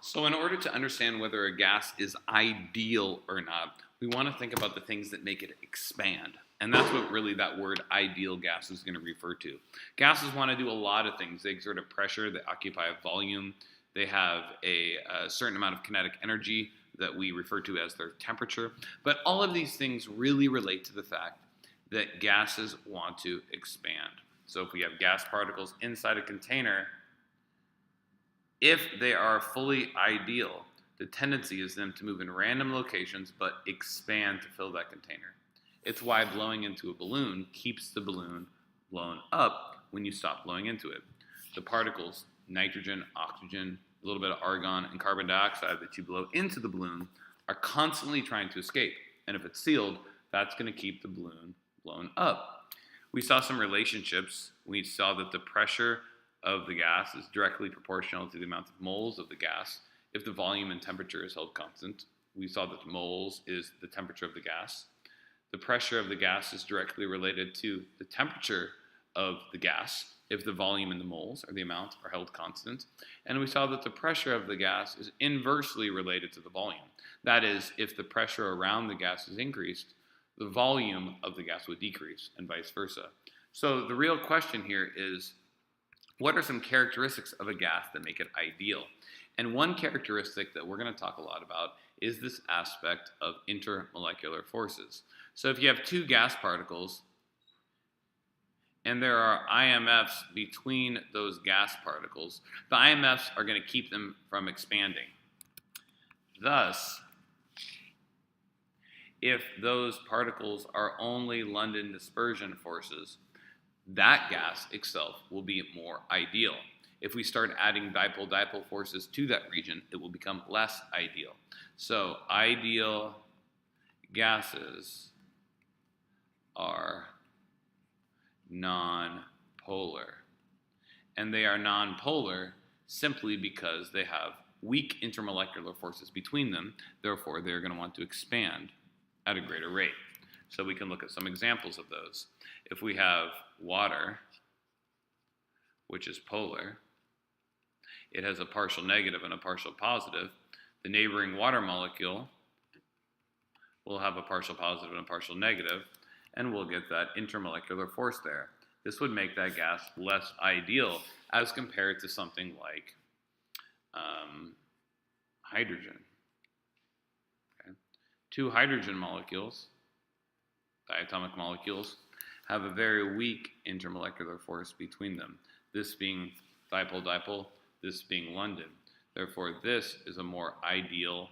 So in order to understand whether a gas is ideal or not, we want to think about the things that make it expand. And that's what really that word ideal gas is going to refer to. Gases want to do a lot of things. They exert a pressure, they occupy a volume, they have a certain amount of kinetic energy that we refer to as their temperature. But all of these things really relate to the fact that gases want to expand. So if we have gas particles inside a container, if they are fully ideal, the tendency is them to move in random locations but expand to fill that container. It's why blowing into a balloon keeps the balloon blown up when you stop blowing into it. The particles, nitrogen, oxygen, a little bit of argon, and carbon dioxide that you blow into the balloon are constantly trying to escape. And if it's sealed, that's going to keep the balloon blown up. We saw some relationships. We saw that the pressure of the gas is directly proportional to the amount of moles of the gas if the volume and temperature is held constant. We saw that moles is the temperature of the gas. The pressure of the gas is directly related to the temperature of the gas if the volume and the moles, or the amount, are held constant. And we saw that the pressure of the gas is inversely related to the volume. That is, if the pressure around the gas is increased, the volume of the gas would decrease, and vice versa. So the real question here is, what are some characteristics of a gas that make it ideal? And one characteristic that we're going to talk a lot about is this aspect of intermolecular forces. So if you have two gas particles and there are IMFs between those gas particles, the IMFs are going to keep them from expanding. Thus, if those particles are only London dispersion forces, that gas itself will be more ideal. If we start adding dipole-dipole forces to that region, it will become less ideal. So ideal gases are non-polar. And they are non-polar simply because they have weak intermolecular forces between them. Therefore, they're going to want to expand at a greater rate. So we can look at some examples of those. If we have water, which is polar, it has a partial negative and a partial positive. The neighboring water molecule will have a partial positive and a partial negative, and we'll get that intermolecular force there. This would make that gas less ideal as compared to something like hydrogen. Okay. Two hydrogen molecules, diatomic molecules, have a very weak intermolecular force between them. This being dipole-dipole, this being London. Therefore, this is a more ideal